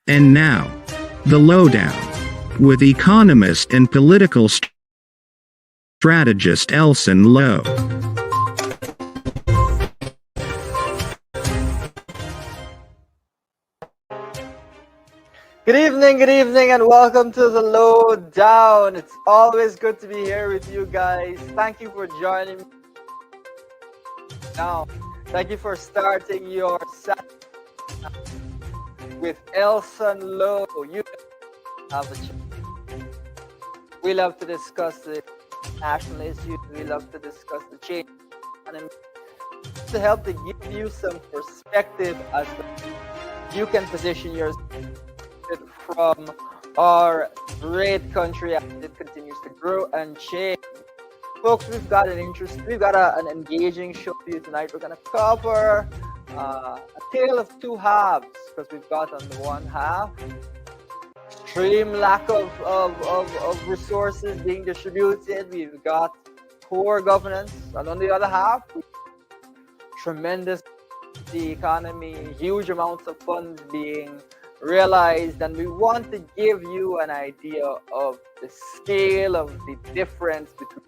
And now, the Lowdown, with economist and political strategist Elson Low. Good evening, and welcome to the Lowdown. It's always good to be here with you guys. Thank you for joining me now. Thank you for starting your Saturday with Elson Low. You have a chance. We love to discuss the national issues. We love to discuss the change and to help to give you some perspective as you can position yourself from our great country as it continues to grow and change. Folks, we've got an engaging show for you tonight. We're going to cover a tale of two halves, because we've got on the one half extreme lack of resources being distributed. We've got poor governance, and on the other half, tremendous the economy, huge amounts of funds being realized, and we want to give you an idea of the scale of the difference between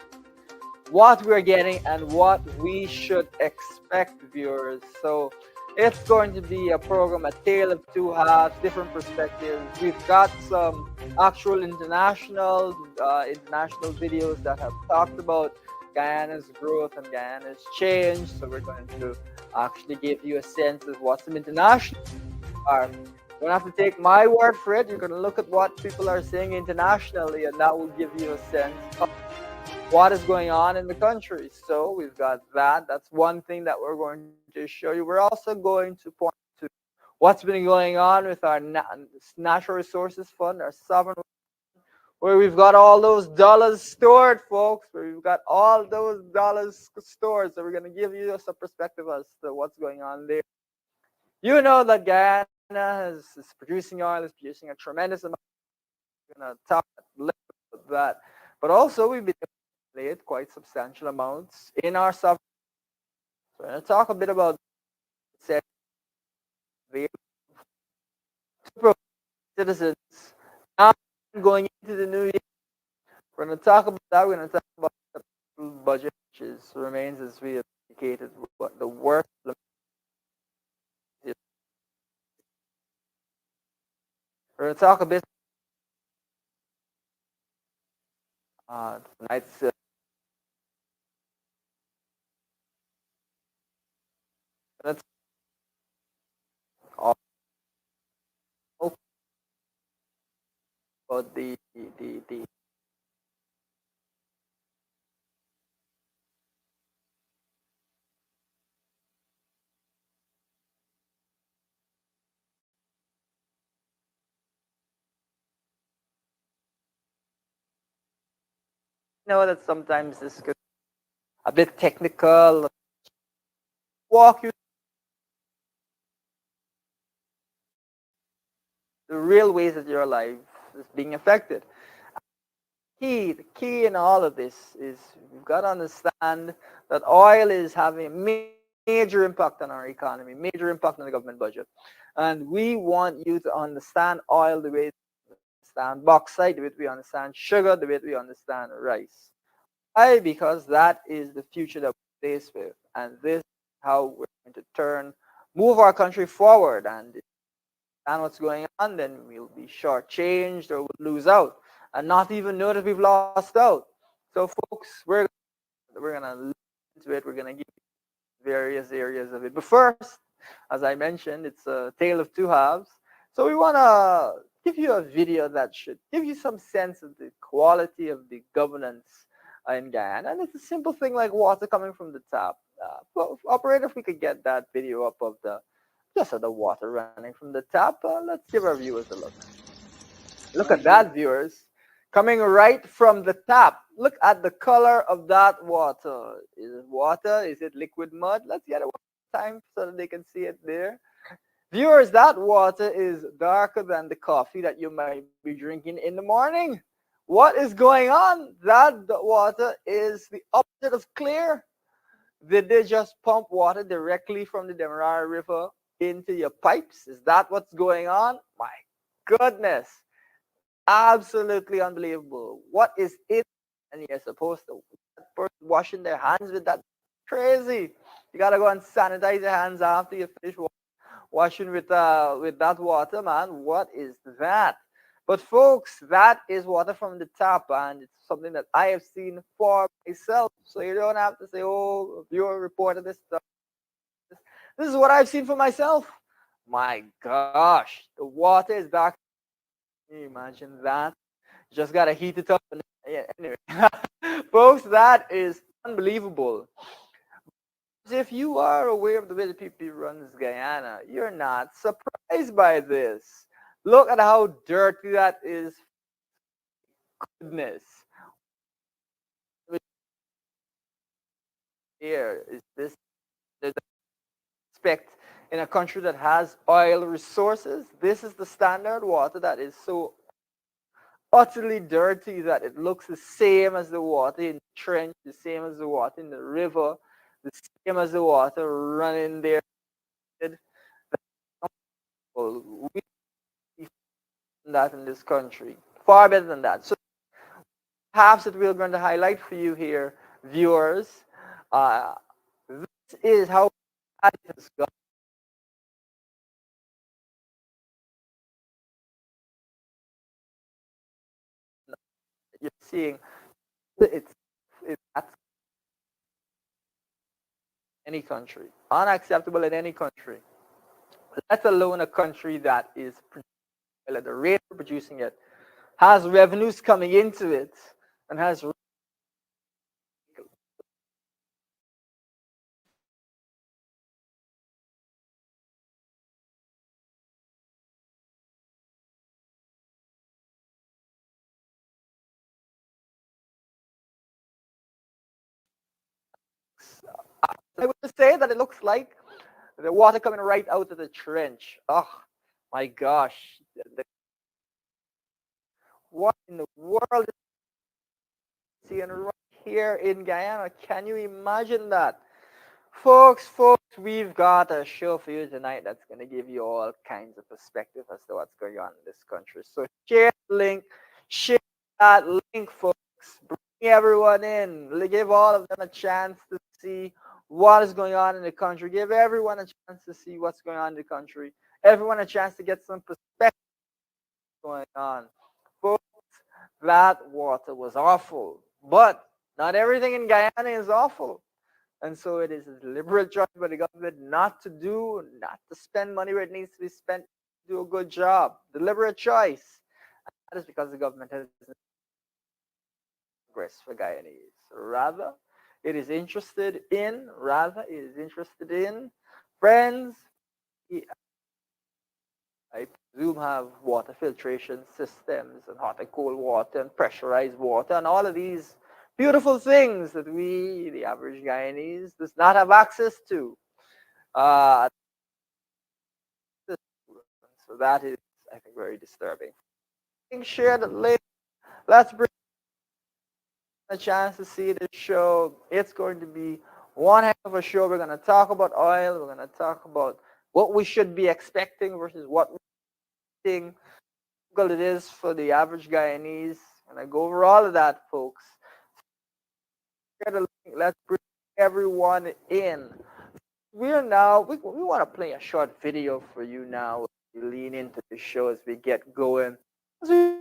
what we're getting and what we should expect, viewers. So it's going to be a program, a tale of two halves, different perspectives. We've got some actual international videos that have talked about Guyana's growth and Guyana's change. So we're going to actually give you a sense of what some international are. You don't have to take my word for it. You're going to look at what people are saying internationally, and that will give you a sense of what is going on in the country. So we've got that. That's one thing that we're going to show you. We're also going to point to what's been going on with our Natural Resources Fund, our sovereign, where we've got all those dollars stored, folks, where we've got all those dollars stored. So we're going to give you some perspective as to what's going on there. You know that Guyana is producing oil, is producing a tremendous amount. We're going to talk a little bit about that. But also, we've been laid quite substantial amounts in our sovereign. So we're going to talk a bit about citizens now going into the new year. We're going to talk about that. We're going to talk about the budget, which remains, as we have indicated, what the worst. We're going to talk a bit tonight's all about the know that sometimes this could be a bit technical. Walk you the real ways that your life is being affected. The key in all of this is you've got to understand that oil is having a major impact on our economy, major impact on the government budget. And we want you to understand oil the way we understand bauxite, the way we understand sugar, the way we understand rice. Why? Because that is the future that we're faced with. And this is how we're going to move our country forward. And what's going on, then we'll be shortchanged or we'll lose out and not even know that we've lost out. So, folks, we're gonna look into it. We're gonna give you various areas of it. But first, as I mentioned, it's a tale of two halves. So we wanna give you a video that should give you some sense of the quality of the governance in Guyana. And it's a simple thing like water coming from the tap. Operator, if we could get that video up of the water running from the tap, let's give our viewers a look. Look at that, viewers. Coming right from the tap. Look at the color of that water. Is it water? Is it liquid mud? Let's get it one time so that they can see it there. Viewers, that water is darker than the coffee that you might be drinking in the morning. What is going on? That water is the opposite of clear. Did they just pump water directly from the Demerara River into your pipes? Is that what's going on? My goodness. Absolutely unbelievable. What is it? And you're supposed to washing their hands with that. Crazy. You gotta go and sanitize your hands after you finish washing with that water, man. What is that? But folks, that is water from the tap, and it's something that I have seen for myself. So you don't have to say, "Oh, viewer reported this stuff." This is what I've seen for myself. My gosh, the water is dark. Can you imagine that? You just gotta heat it up. And, yeah, anyway, folks, that is unbelievable. If you are aware of the way the PP runs Guyana, you're not surprised by this. Look at how dirty that is. Goodness. Here is this the expect in a country that has oil resources. This is the standard water that is so utterly dirty that it looks the same as the water in the trench, the same as the water in the river, the same as the water running there. We see that in this country. Far better than that. So halves that we're going to highlight for you here, viewers. Uh, this is how bad it has gone. You're seeing it's any country, unacceptable in any country, let alone a country that is at the rate of producing it, has revenues coming into it, and has. I would say that it looks like the water coming right out of the trench. Oh my gosh. What in the world is seeing right here in Guyana? Can you imagine that? Folks, we've got a show for you tonight that's going to give you all kinds of perspective as to what's going on in this country. So share the link, share that link, folks. Bring everyone in. Give all of them a chance to see what is going on in the country. Give everyone a chance to see what's going on in the country. Everyone a chance to get some perspective going on. Folks, that water was awful. But not everything in Guyana is awful. And so it is a deliberate choice by the government not to do, not to spend money where it needs to be spent to do a good job. Deliberate choice. That is because the government has progress for Guyanese. Rather, it is interested in friends. I presume have water filtration systems and hot and cold water and pressurized water and all of these beautiful things that we, the average Guyanese, does not have access to. Uh, so that is, I think, very disturbing. Share the link. Let's bring a chance to see this show. It's going to be one heck of a show. We're going to talk about oil. We're going to talk about what we should be expecting versus what we think it is for the average Guyanese. And I go over all of that, folks. Share the link. Let's bring everyone in. We want to play a short video for you now. We lean into the show as we get going. As we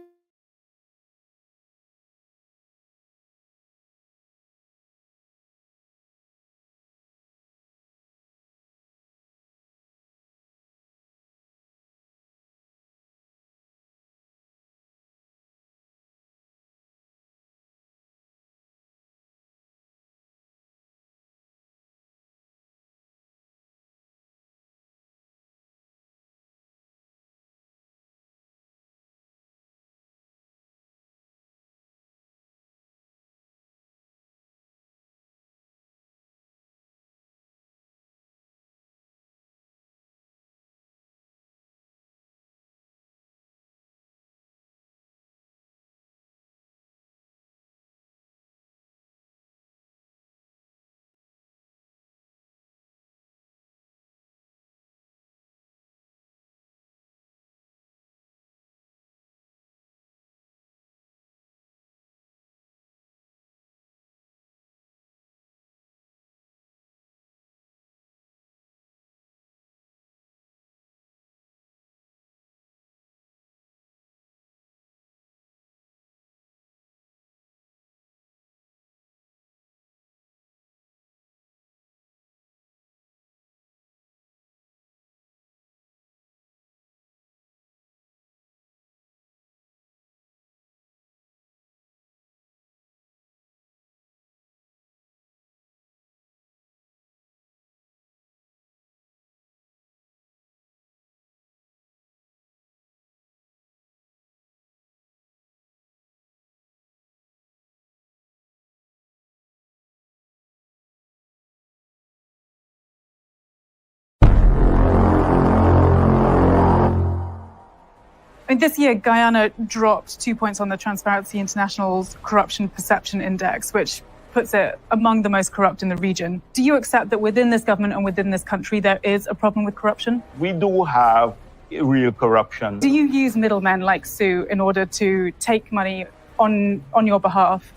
I mean, this year, Guyana dropped 2 points on the Transparency International's Corruption Perception Index, which puts it among the most corrupt in the region. Do you accept that within this government and within this country, there is a problem with corruption? We do have real corruption. Do you use middlemen like Sue in order to take money on your behalf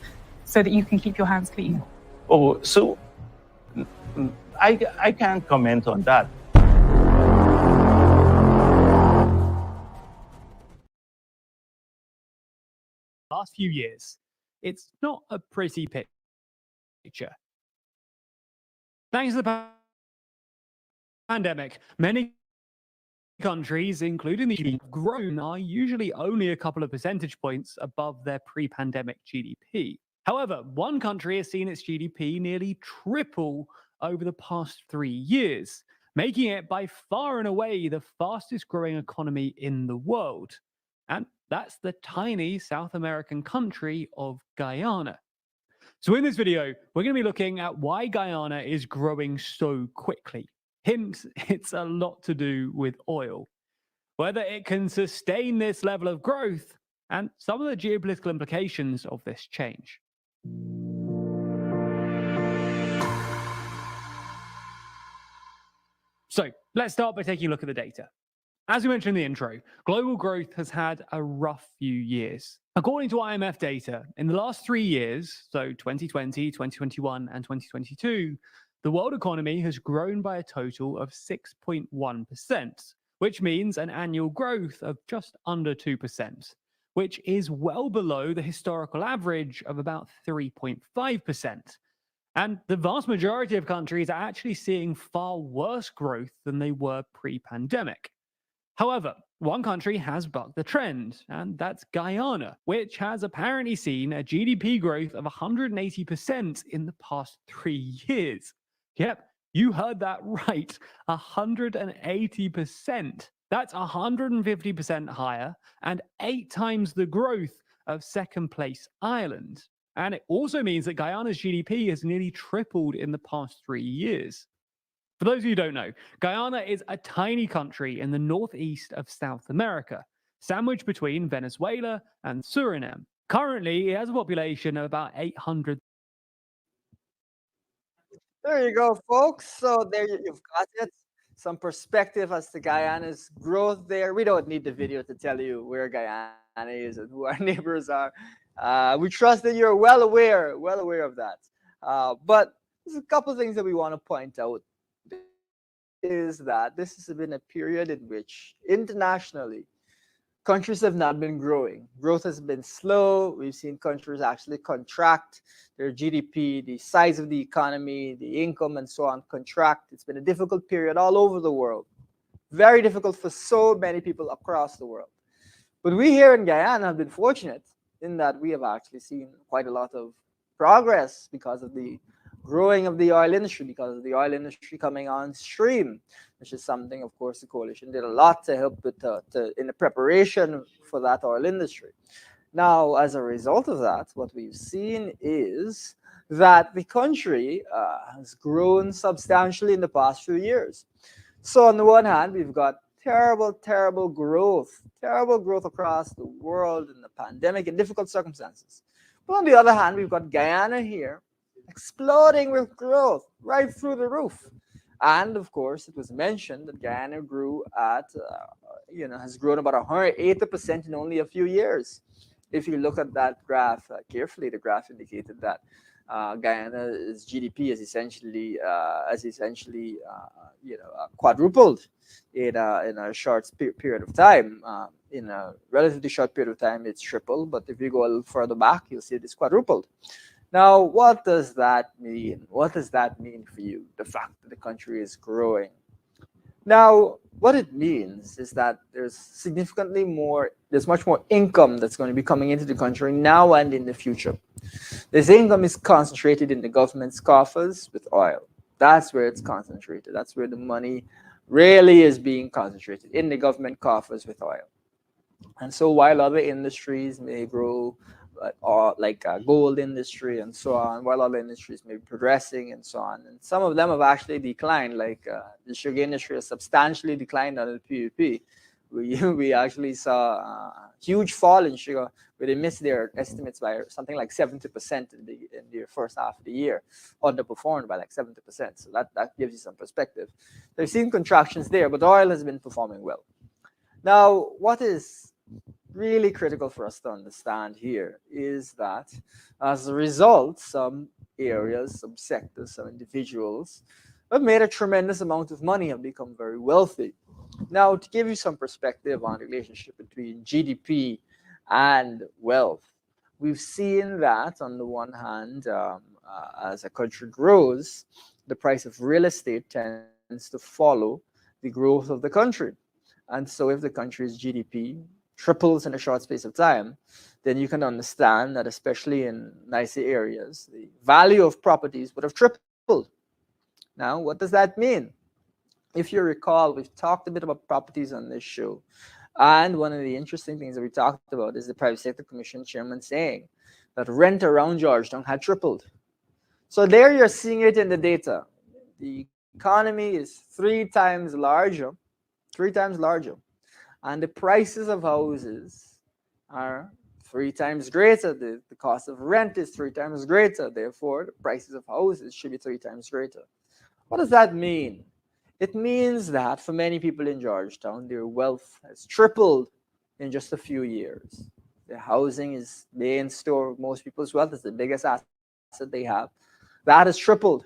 so that you can keep your hands clean? Oh, so I can't comment on that. Last few years, it's not a pretty picture. Thanks to the pandemic, many countries, including the EU, have grown are usually only a couple of percentage points above their pre-pandemic GDP. However, one country has seen its GDP nearly triple over the past 3 years, making it by far and away the fastest growing economy in the world. And that's the tiny South American country of Guyana. So in this video, we're going to be looking at why Guyana is growing so quickly. Hint, it's a lot to do with oil. Whether it can sustain this level of growth and some of the geopolitical implications of this change. So let's start by taking a look at the data. As we mentioned in the intro, global growth has had a rough few years. According to IMF data, in the last 3 years, so 2020, 2021, and 2022, the world economy has grown by a total of 6.1%, which means an annual growth of just under 2%, which is well below the historical average of about 3.5%. And the vast majority of countries are actually seeing far worse growth than they were pre-pandemic. However, one country has bucked the trend, and that's Guyana, which has apparently seen a GDP growth of 180% in the past 3 years. Yep, you heard that right, 180%. That's 150% higher and 8 times the growth of second place Ireland. And it also means that Guyana's GDP has nearly tripled in the past 3 years. For those of you who don't know, Guyana is a tiny country in the northeast of South America, sandwiched between Venezuela and Suriname. Currently, it has a population of about 800. There you go, folks. So you've got it. Some perspective as to Guyana's growth there. We don't need the video to tell you where Guyana is and who our neighbors are. We trust that you're well aware of that. But there's a couple of things that we want to point out. Is that this has been a period in which internationally countries have not been growing. Growth has been slow. We've seen countries actually contract their GDP, the size of the economy, the income, and so on contract. It's been a difficult period all over the world. Very difficult for so many people across the world. But we here in Guyana have been fortunate in that we have actually seen quite a lot of progress because of the growing of the oil industry, because of the oil industry coming on stream, which is something, of course, the coalition did a lot to help with in the preparation for that oil industry. Now, as a result of that, what we've seen is that the country has grown substantially in the past few years. So on the one hand, we've got terrible growth across the world in the pandemic in difficult circumstances. But on the other hand, we've got Guyana here exploding with growth right through the roof. And of course, it was mentioned that Guyana grew at, has grown about 180% in only a few years. If you look at that graph carefully, the graph indicated that Guyana's GDP is essentially quadrupled in a short period of time. In a relatively short period of time, it's tripled. But if you go a little further back, you'll see it's quadrupled. Now, what does that mean? What does that mean for you, the fact that the country is growing? Now, what it means is that there's much more income that's going to be coming into the country now and in the future. This income is concentrated in the government's coffers with oil. That's where it's concentrated. That's where the money really is being concentrated, in the government coffers with oil. And so while other industries may grow, like gold industry and so on, while other industries may be progressing and so on. And some of them have actually declined, like the sugar industry has substantially declined under the PUP. We actually saw a huge fall in sugar, where they missed their estimates by something like 70% in the first half of the year, underperformed by like 70%. So that gives you some perspective. They've seen contractions there, but oil has been performing well. Now, what is really critical for us to understand here is that as a result, some areas, some sectors, some individuals have made a tremendous amount of money and become very wealthy. Now, to give you some perspective on the relationship between GDP and wealth, we've seen that on the one hand, as a country grows, the price of real estate tends to follow the growth of the country. And so if the country's GDP triples in a short space of time, then you can understand that, especially in nicer areas, the value of properties would have tripled. Now, what does that mean? If you recall, we've talked a bit about properties on this show. And one of the interesting things that we talked about is the Private Sector Commission chairman saying that rent around Georgetown had tripled. So there you're seeing it in the data. The economy is 3 times larger, and the prices of houses are 3 times greater. The cost of rent is 3 times greater. Therefore, the prices of houses should be 3 times greater. What does that mean? It means that for many people in Georgetown, their wealth has tripled in just a few years. Their housing is the main store of most people's wealth. It's the biggest asset they have. That has tripled.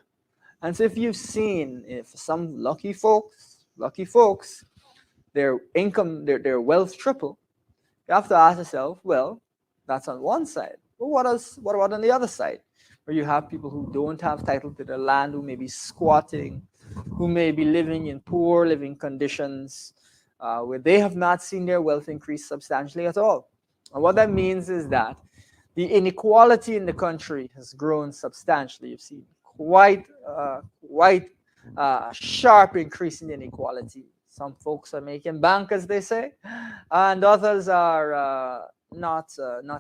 And so if you've seen, if some lucky folks, their income, their wealth triple, you have to ask yourself, well, that's on one side. But what about on the other side? Where you have people who don't have title to their land, who may be squatting, who may be living in poor living conditions, where they have not seen their wealth increase substantially at all. And what that means is that the inequality in the country has grown substantially. You've seen quite sharp increase in inequality. Some folks are making bank, as they say, and others are not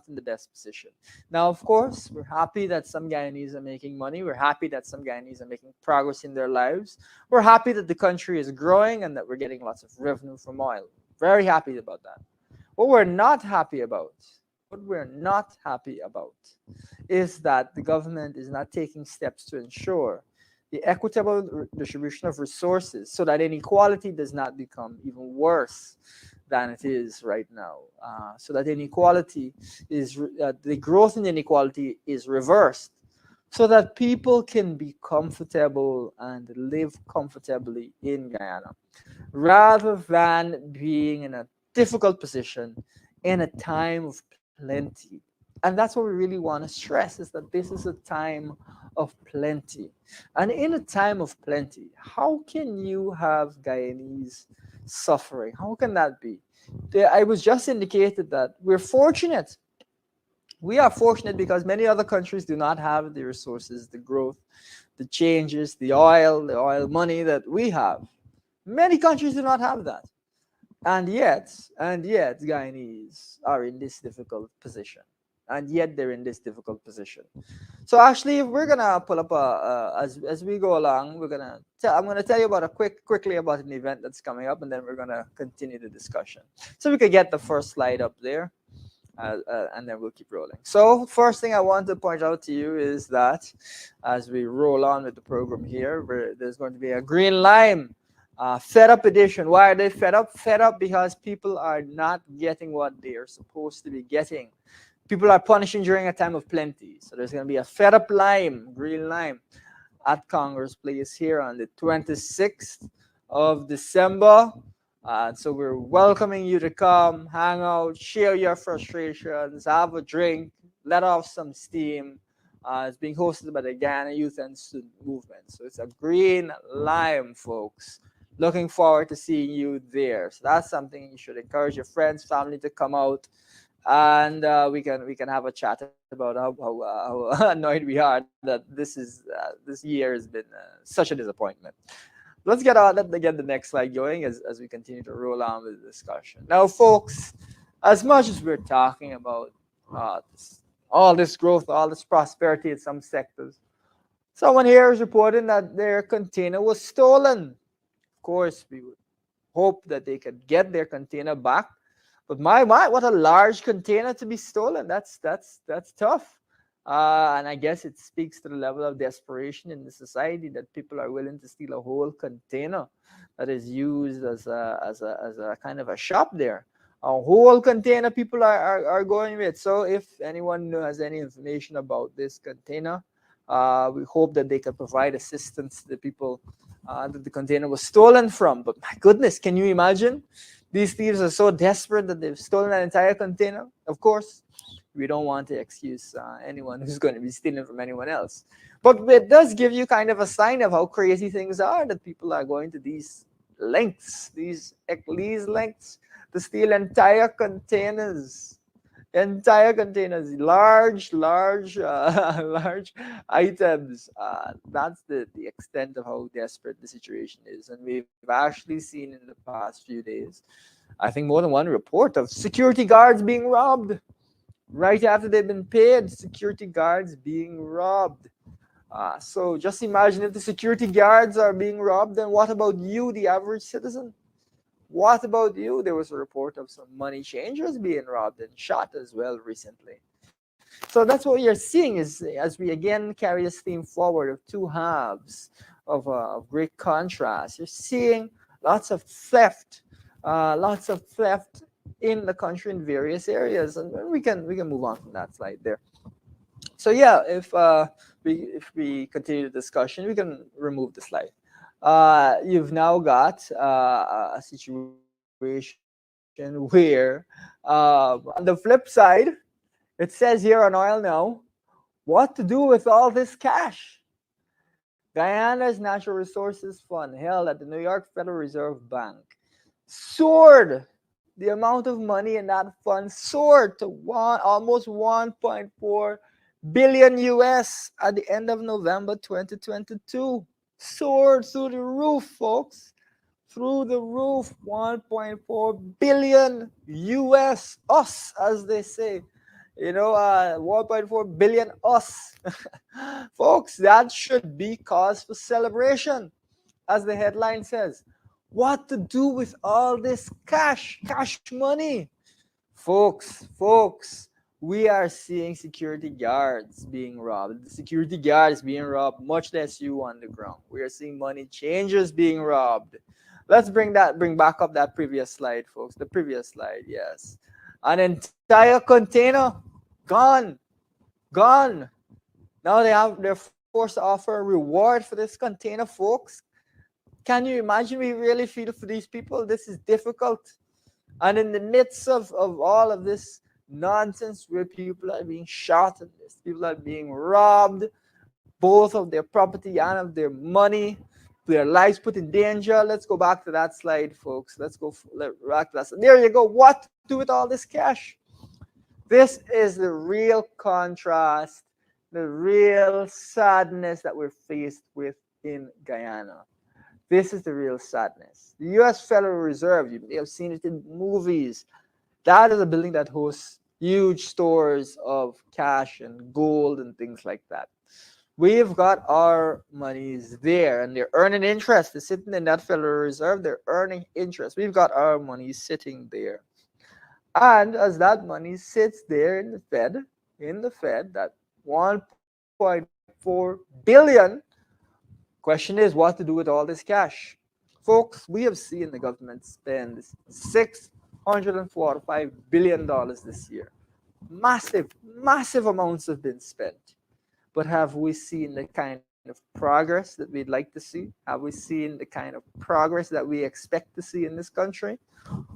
in the best position. Now, of course, we're happy that some Guyanese are making money. We're happy that some Guyanese are making progress in their lives. We're happy that the country is growing and that we're getting lots of revenue from oil. Very happy about that. What we're not happy about is that the government is not taking steps to ensure the equitable distribution of resources so that inequality does not become even worse than it is right now. So that inequality is, the growth in inequality is reversed so that people can be comfortable and live comfortably in Guyana, rather than being in a difficult position in a time of plenty. And that's what we really want to stress, is that this is a time of plenty. And in a time of plenty, how can you have Guyanese suffering? How can that be? I was just indicated that we're fortunate. We are fortunate because many other countries do not have the resources, the growth, the changes, the oil money that we have. Many countries do not have that. And yet, Guyanese are in this difficult position. And yet they're in this difficult position. So actually, if we're gonna pull up as we go along, I'm gonna tell you about quickly about an event that's coming up, and then we're gonna continue the discussion. So we could get the first slide up there, and then we'll keep rolling. So first thing I want to point out to you is that as we roll on with the program here, there's going to be a green lime. Fed up edition. Why are they fed up? Fed up because people are not getting what they are supposed to be getting. People are punishing during a time of plenty. So there's going to be a fed up lime, green lime, at Congress Place here on the 26th of December. So we're welcoming you to come, hang out, share your frustrations, have a drink, let off some steam. It's being hosted by the Guyana Youth and Student Movement. So it's a green lime, folks. Looking forward to seeing you there. So that's something you should encourage your friends, family to come out, and we can have a chat about how annoyed we are that this year has been such a disappointment. Let's get the next slide going as we continue to roll on with the discussion. Now, folks, as much as we're talking about all this growth, all this prosperity in some sectors, someone here is reporting that their container was stolen. Of course, we would hope that they could get their container back. But my, what a large container to be stolen. That's tough. And I guess it speaks to the level of desperation in the society that people are willing to steal a whole container that is used as a kind of a shop there. A whole container people are going with. So if anyone has any information about this container, we hope that they can provide assistance to the people that the container was stolen from. But my goodness, can you imagine? These thieves are so desperate that they've stolen an entire container. Of course, we don't want to excuse anyone who's going to be stealing from anyone else. But it does give you kind of a sign of how crazy things are, that people are going to these lengths, these lengths to steal entire containers, large large items. That's the extent of how desperate the situation is. And we've actually seen in the past few days, I think more than one report of security guards being robbed right after they've been paid. Security guards being robbed. So just imagine, if the security guards are being robbed, then what about you, the average citizen? What about you? There was a report of some money changers being robbed and shot as well recently. So that's what you're seeing, is as we again carry this theme forward of two halves of great contrast. You're seeing lots of theft in the country in various areas, and we can move on from that slide there. So yeah, if we continue the discussion, we can remove the slide. You've now got a situation where, on the flip side, it says here on Oil Now, what to do with all this cash. Guyana's Natural Resources Fund, held at the New York Federal Reserve Bank, soared. The amount of money in that fund soared to almost 1.4 billion US at the end of November 2022. Soared through the roof, folks. Through the roof. 1.4 billion US. Us, as they say. 1.4 billion us. Folks, that should be cause for celebration, as the headline says. What to do with all this cash money? Folks, we are seeing security guards being robbed. The security guards being robbed, much less you on the ground. We are seeing money changers being robbed. Let's bring back up that previous slide, folks. The previous slide, yes. An entire container gone. Now they're forced to offer a reward for this container, folks. Can you imagine? We really feel for these people. This is difficult. And in the midst of all of this nonsense, where people are being shot and people are being robbed, both of their property and of their money, their lives put in danger. Let's go back to that slide, folks. Let's go back to that slide. There you go. What to do with all this cash? This is the real contrast, the real sadness that we're faced with in Guyana. This is the real sadness. The U.S. Federal Reserve, you may have seen it in movies. That is a building that hosts huge stores of cash and gold and things like that. We've got our monies there, and they're earning interest. They're sitting in that Federal Reserve. They're earning interest. We've got our money sitting there. And as that money sits there in the Fed, that 1.4 billion, question is what to do with all this cash. Folks, we have seen the government spend $645 billion this year. Massive amounts have been spent. But have we seen the kind of progress that we'd like to see? Have we seen the kind of progress that we expect to see in this country?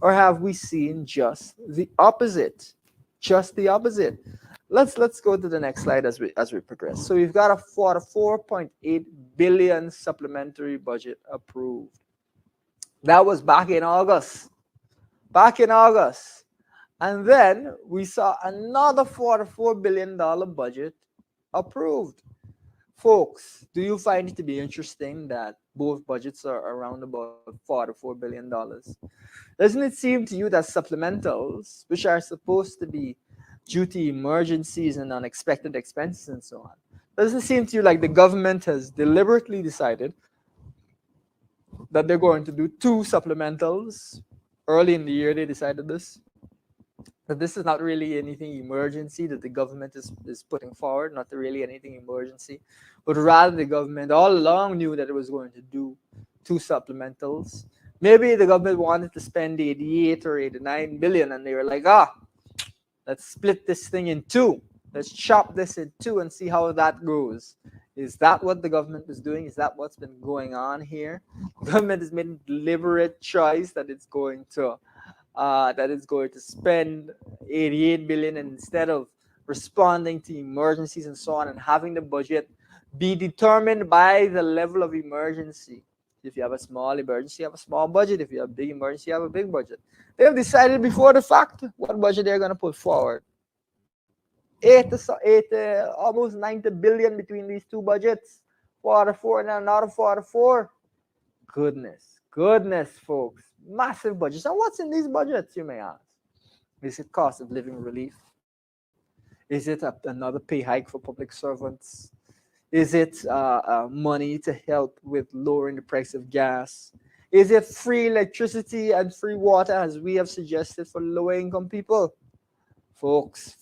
Or have we seen just the opposite? Just the opposite. Let's go to the next slide as we progress. So we've got a 4.8 billion supplementary budget approved. That was back in August. And then we saw another $44 billion budget approved. Folks, do you find it to be interesting that both budgets are around about $44 billion? Doesn't it seem to you that supplementals, which are supposed to be due to emergencies and unexpected expenses and so on, doesn't it seem to you like the government has deliberately decided that they're going to do 2 supplementals. Early in the year, they decided this. That this is not really anything emergency that the government is putting forward, not really anything emergency, but rather the government all along knew that it was going to do 2 supplementals. Maybe the government wanted to spend 88 or 89 billion, and they were like, let's split this thing in 2. Let's chop this in 2 and see how that goes. Is that what the government was doing? Is that what's been going on here? The government has made a deliberate choice that it's going to spend 88 billion, and instead of responding to emergencies and so on and having the budget be determined by the level of emergency. If you have a small emergency, you have a small budget. If you have a big emergency, you have a big budget. They have decided before the fact what budget they're going to put forward. Almost 90 billion between these 2 budgets. Quarter 4 and another quarter 4. Goodness, folks. Massive budgets. And what's in these budgets, you may ask? Is it cost of living relief? Is it another pay hike for public servants? Is it money to help with lowering the price of gas? Is it free electricity and free water, as we have suggested, for lower-income people? Folks,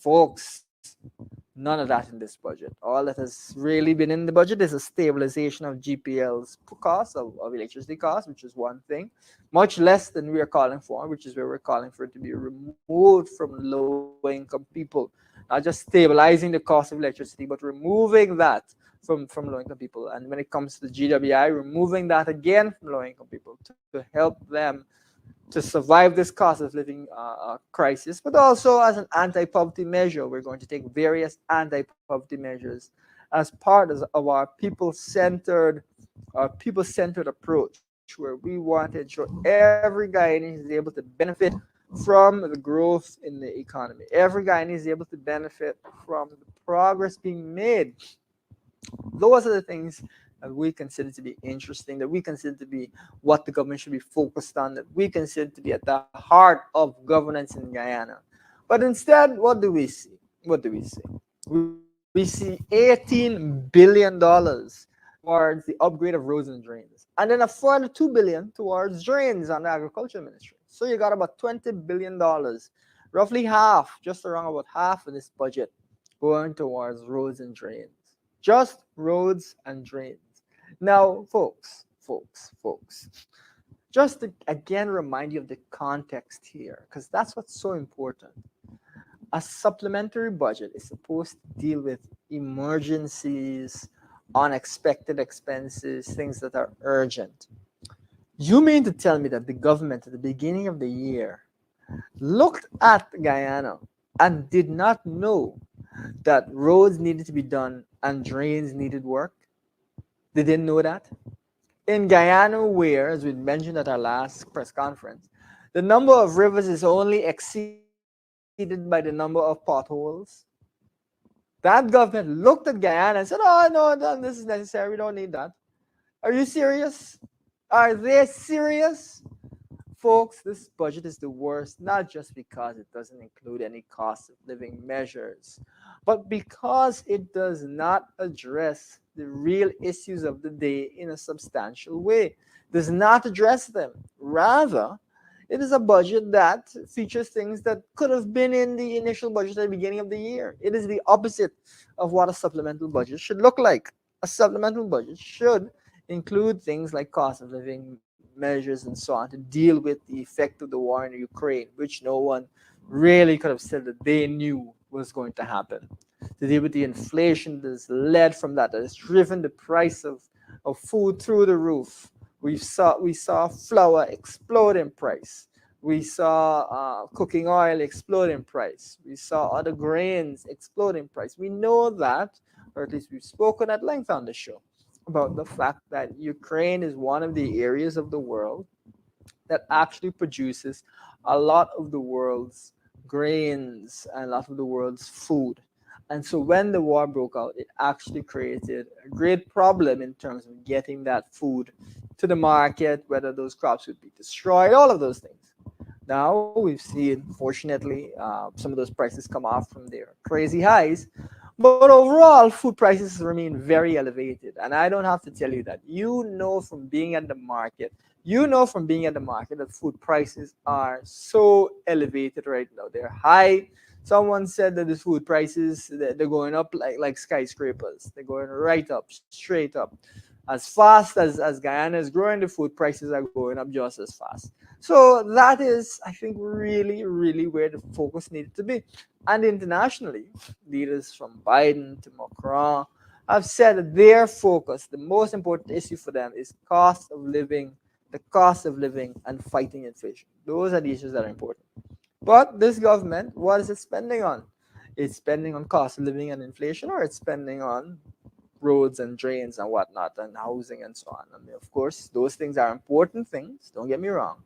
none of that in this budget. All that has really been in the budget is a stabilization of GPL's cost, of electricity costs, which is one thing. Much less than we are calling for, which is where we're calling for it to be removed from low-income people. Not just stabilizing the cost of electricity, but removing that from low-income people. And when it comes to the GWI, removing that again from low-income people to help them to survive this cost of living crisis, but also as an anti-poverty measure. We're going to take various anti-poverty measures as part of our people-centered approach, where we want to ensure every Guyanese is able to benefit from the growth in the economy. Every Guyanese is able to benefit from the progress being made. Those are the things that we consider to be interesting, that we consider to be what the government should be focused on, that we consider to be at the heart of governance in Guyana. But instead, what do we see? We see $18 billion towards the upgrade of roads and drains, and then a further $2 billion towards drains on the agriculture ministry. So you got about $20 billion, roughly half, just around about half of this budget going towards roads and drains. Just roads and drains. Now, folks, just to again remind you of the context here, because that's what's so important. A supplementary budget is supposed to deal with emergencies, unexpected expenses, things that are urgent. You mean to tell me that the government at the beginning of the year looked at Guyana and did not know that roads needed to be done and drains needed work? They didn't know that? In Guyana, where, as we mentioned at our last press conference, the number of rivers is only exceeded by the number of potholes, that government looked at Guyana and said, oh, no, this is necessary. We don't need that. Are you serious? Are they serious? Folks, this budget is the worst, not just because it doesn't include any cost of living measures, but because it does not address the real issues of the day in a substantial way. Does not address them. Rather, it is a budget that features things that could have been in the initial budget at the beginning of the year. It is the opposite of what a supplemental budget should look like. A supplemental budget should include things like cost of living measures and so on to deal with the effect of the war in Ukraine, which no one really could have said that they knew was going to happen. To deal with the inflation that has led from that has driven the price of food through the roof. We saw flour explode in price. We saw cooking oil explode in price. We saw other grains explode in price. We know that, or at least we've spoken at length on the show, about the fact that Ukraine is one of the areas of the world that actually produces a lot of the world's grains and a lot of the world's food. And so when the war broke out, it actually created a great problem in terms of getting that food to the market, whether those crops would be destroyed, all of those things. Now we've seen, fortunately, some of those prices come off from their crazy highs. But overall, food prices remain very elevated. And I don't have to tell you that. You know from being at the market, You know from being at the market that food prices are so elevated right now. They're high. Someone said that the food prices they're going up like skyscrapers. They're going right up, straight up. As fast as Guyana is growing, the food prices are going up just as fast. So that is, I think, really, really where the focus needed to be. And internationally, leaders from Biden to Macron have said that their focus, the most important issue for them, is cost of living, the cost of living, and fighting inflation. Those are the issues that are important. But this government, what is it spending on? It's spending on cost of living and inflation, or it's spending on roads and drains and whatnot, and housing and so on. I mean, of course, those things are important things. Don't get me wrong.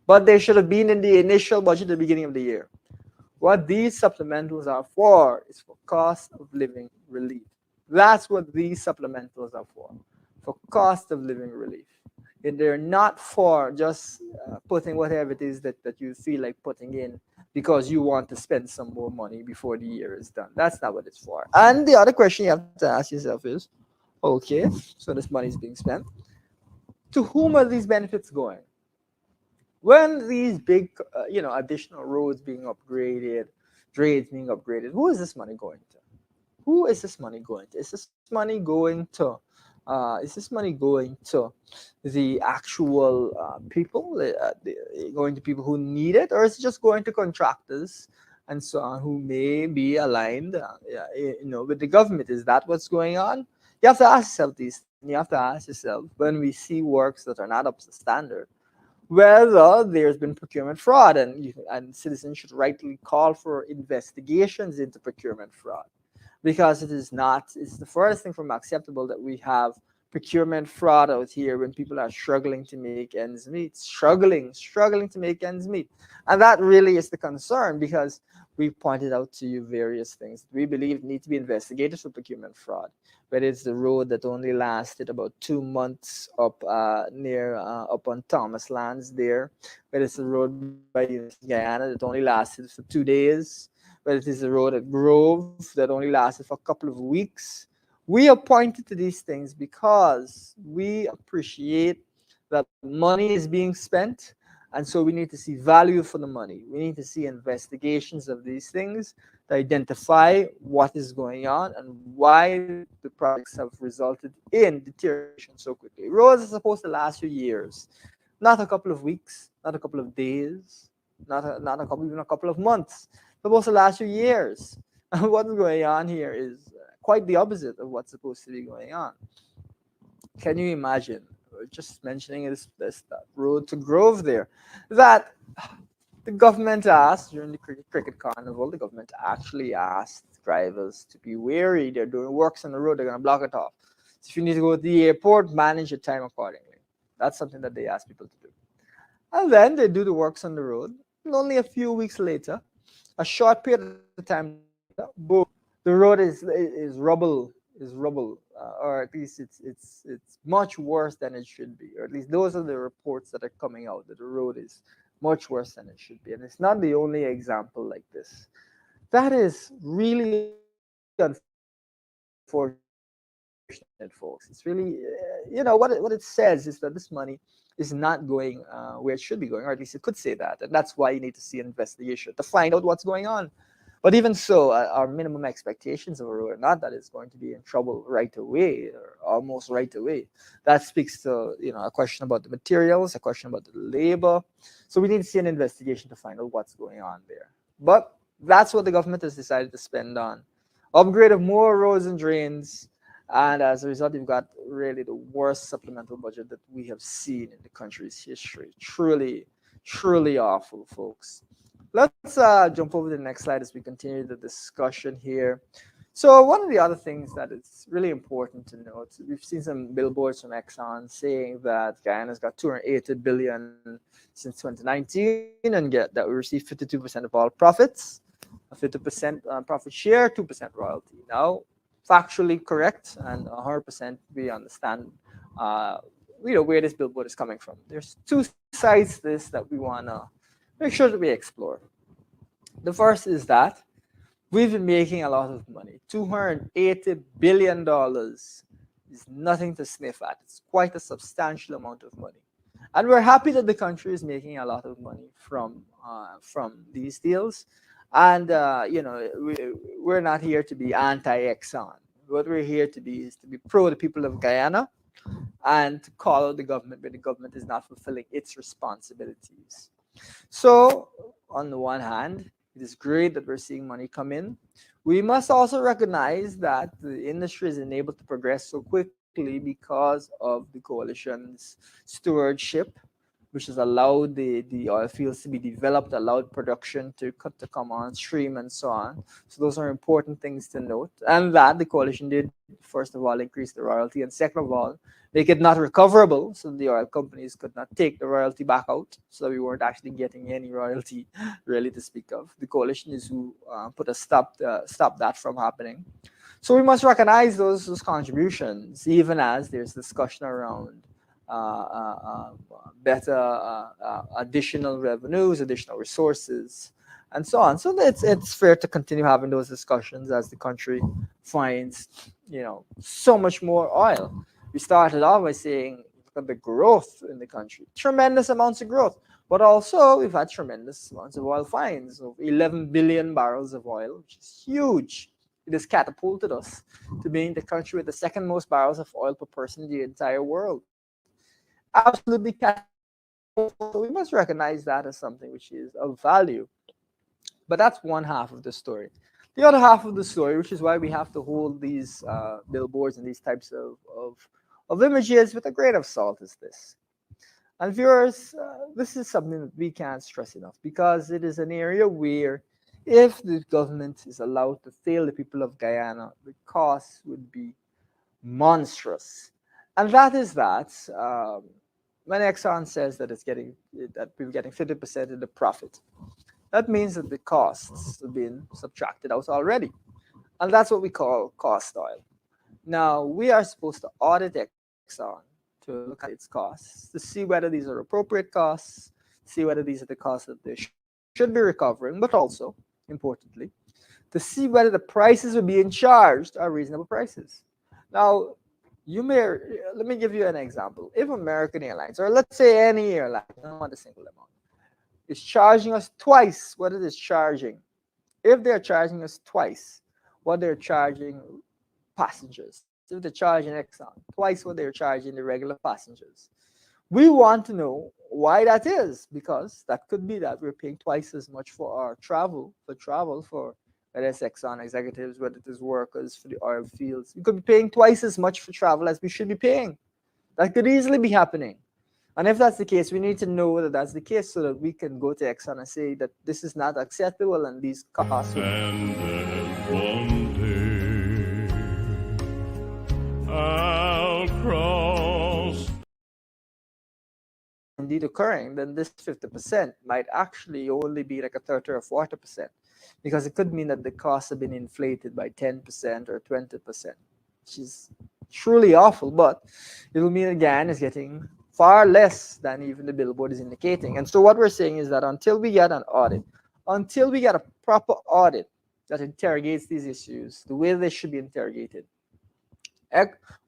But they should have been in the initial budget at the beginning of the year. What these supplementals are for is for cost of living relief. That's what these supplementals are for cost of living relief. And they're not for just putting whatever it is that you feel like putting in because you want to spend some more money before the year is done. That's not what it's for. And the other question you have to ask yourself is, okay, so this money is being spent. To whom are these benefits going? When these big, additional roads being upgraded, drains being upgraded, who is this money going to? Who is this money going to? Is this money going to? Is this money going to the actual people, going to people who need it, or is it just going to contractors and so on who may be aligned, with the government? Is that what's going on? You have to ask yourself these. You have to ask yourself when we see works that are not up to standard, whether there's been procurement fraud, and citizens should rightly call for investigations into procurement fraud, because it's the first thing from acceptable that we have procurement fraud out here when people are struggling to make ends meet, struggling to make ends meet. And that really is the concern, because we pointed out to you various things we believe need to be investigated for procurement fraud. Whether it's the road that only lasted about 2 months up up on Thomas Lands there, whether it's the road by Guyana that only lasted for 2 days, whether it is the road at Grove that only lasted for a couple of weeks. We are pointed to these things because we appreciate that money is being spent, and so we need to see value for the money. We need to see investigations of these things to identify what is going on and why the projects have resulted in deterioration so quickly. Roads are supposed to last for years, not a couple of weeks, not a couple of days, even a couple of months. Supposed to last you years. And what's going on here is quite the opposite of what's supposed to be going on. Can you imagine? Just mentioning this road to Grove there, that the government asked during the cricket carnival, the government actually asked drivers to be wary. They're doing works on the road, they're going to block it off. So if you need to go to the airport, manage your time accordingly. That's something that they ask people to do. And then they do the works on the road, and only a few weeks later, a short period of time later, boom, the road is rubble, or at least it's much worse than it should be, or at least those are the reports that are coming out, that the road is much worse than it should be. And it's not the only example like this. That is really unfortunate, folks. It's really, what it says is that this money is not going where it should be going, or at least it could say that. And that's why you need to see an investigation to find out what's going on. But even so, our minimum expectations of a road are not that it's going to be in trouble right away, or almost right away. That speaks to a question about the materials, a question about the labor. So we need to see an investigation to find out what's going on there. But that's what the government has decided to spend on: upgrade of more roads and drains. And as a result, you've got really the worst supplemental budget that we have seen in the country's history. Truly, truly awful, folks. Let's jump over to the next slide as we continue the discussion here. So one of the other things that is really important to note, we've seen some billboards from Exxon saying that Guyana's got $280 billion since 2019, and that we receive 52% of all profits, a 50% profit share, 2% royalty. Now, factually correct, and 100% we understand where this billboard is coming from. There's two sides to this that we want to make sure that we explore. The first is that we've been making a lot of money, $280 billion is nothing to sniff at. It's quite a substantial amount of money. And we're happy that the country is making a lot of money from these deals. And we're not here to be anti-Exxon. What we're here to be is to be pro the people of Guyana and to call out the government when the government is not fulfilling its responsibilities. So, on the one hand, it is great that we're seeing money come in. We must also recognize that the industry is enabled to progress so quickly because of the coalition's stewardship, which has allowed the oil fields to be developed, allowed production to come on stream, and so on. So those are important things to note. And that the coalition did, first of all, increase the royalty, and second of all, make it not recoverable, so the oil companies could not take the royalty back out, so we weren't actually getting any royalty really to speak of. The coalition is who put a stop that from happening. So we must recognize those contributions, even as there's discussion around better additional revenues, additional resources, and so on. So it's fair to continue having those discussions as the country finds, so much more oil. We started off by saying, look at the growth in the country, tremendous amounts of growth, but also we've had tremendous amounts of oil finds of 11 billion barrels of oil, which is huge. It has catapulted us to being the country with the second most barrels of oil per person in the entire world. Absolutely catapulted. So we must recognize that as something which is of value. But that's one half of the story. The other half of the story, which is why we have to hold these billboards and these types of images with a grain of salt, is this. And viewers, this is something that we can't stress enough, because it is an area where if the government is allowed to fail the people of Guyana, the cost would be monstrous. And that is that when Exxon says that we're getting 50% of the profit, that means that the costs have been subtracted out already. And that's what we call cost oil. Now, we are supposed to audit Exxon to look at its costs, to see whether these are appropriate costs, see whether these are the costs that they should be recovering, but also, importantly, to see whether the prices we're being charged are reasonable prices. Now, let me give you an example. If American Airlines, or let's say any airline, I don't want a single amount, is charging us twice what it is charging, if they're charging us twice what they're charging passengers, if they're charging Exxon twice what they're charging the regular passengers, we want to know why that is, because that could be that we're paying twice as much for our travel, for whether it's Exxon executives, whether it is workers for the oil fields. We could be paying twice as much for travel as we should be paying. That could easily be happening. And if that's the case, we need to know that that's the case so that we can go to Exxon and say that this is not acceptable and these costs will... And one day I'll cross. Indeed occurring, then this 50% might actually only be like a 30 or 40%, because it could mean that the costs have been inflated by 10% or 20%, which is truly awful, but it will mean again it's getting far less than even the billboard is indicating. And so what we're saying is that until we get an audit, until we get a proper audit that interrogates these issues the way they should be interrogated,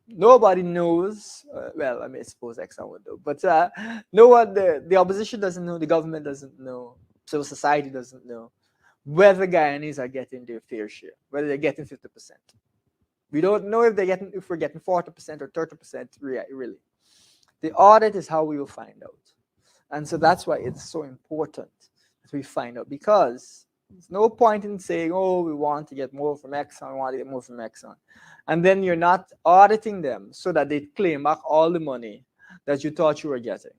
nobody knows, well, I suppose Exxon would know, but no one, the opposition doesn't know, the government doesn't know, civil society doesn't know whether Guyanese are getting their fair share, whether they're getting 50%. We don't know if we're getting 40% or 30% really. The audit is how we will find out. And so that's why it's so important that we find out, because there's no point in saying, oh, we want to get more from Exxon, and then you're not auditing them so that they claim back all the money that you thought you were getting.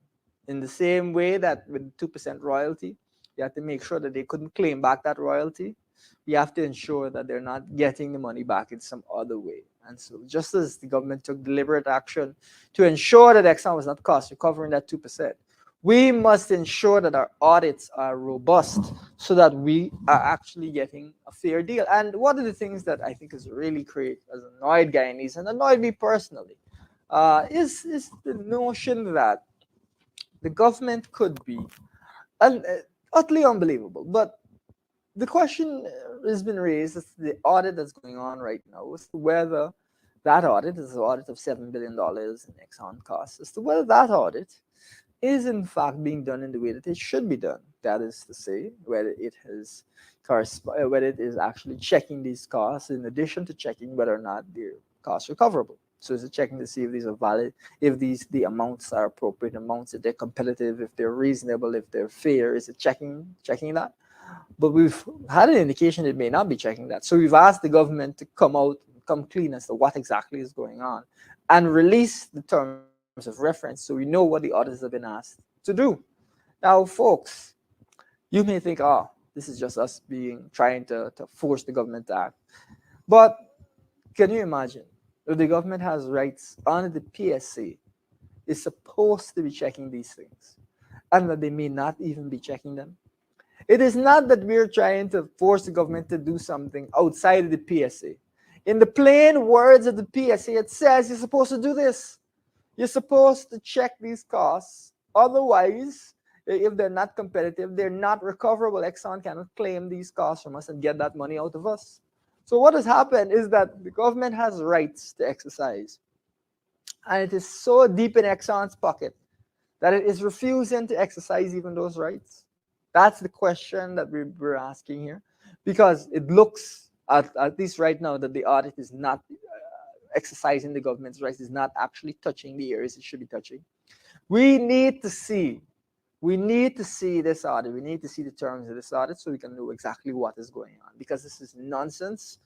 In the same way that with 2% royalty, you have to make sure that they couldn't claim back that royalty. You have to ensure that they're not getting the money back in some other way. And so just as the government took deliberate action to ensure that Exxon was not cost recovering that 2%, we must ensure that our audits are robust so that we are actually getting a fair deal. And one of the things that I think is really great, has annoyed Guyanese and annoyed me personally, is the notion that the government could be utterly unbelievable. But the question has been raised, as the audit that's going on right now, is whether That audit is an audit of $7 billion in Exxon costs as to whether that audit is in fact being done in the way that it should be done. That is to say, whether it is actually checking these costs in addition to checking whether or not their costs recoverable. So is it checking to see if these are valid, if the amounts are appropriate amounts, if they're competitive, if they're reasonable, if they're fair? Is it checking that? But we've had an indication it may not be checking that. So we've asked the government to come clean as to what exactly is going on and release the terms of reference so we know what the auditors have been asked to do. Now, folks, you may think, oh, this is just us trying to force the government to act. But can you imagine if the government has rights under the PSA, is supposed to be checking these things, and that they may not even be checking them? It is not that we're trying to force the government to do something outside of the PSA. In the plain words of the PSA, it says you're supposed to do this. You're supposed to check these costs. Otherwise, if they're not competitive, they're not recoverable. Exxon cannot claim these costs from us and get that money out of us. So what has happened is that the government has rights to exercise. And it is so deep in Exxon's pocket that it is refusing to exercise even those rights. That's the question that we're asking here, because it looks, at least right now, that the audit is not exercising the government's rights, is not actually touching the areas it should be touching. We need to see this audit. We need to see the terms of this audit so we can know exactly what is going on, because this is nonsense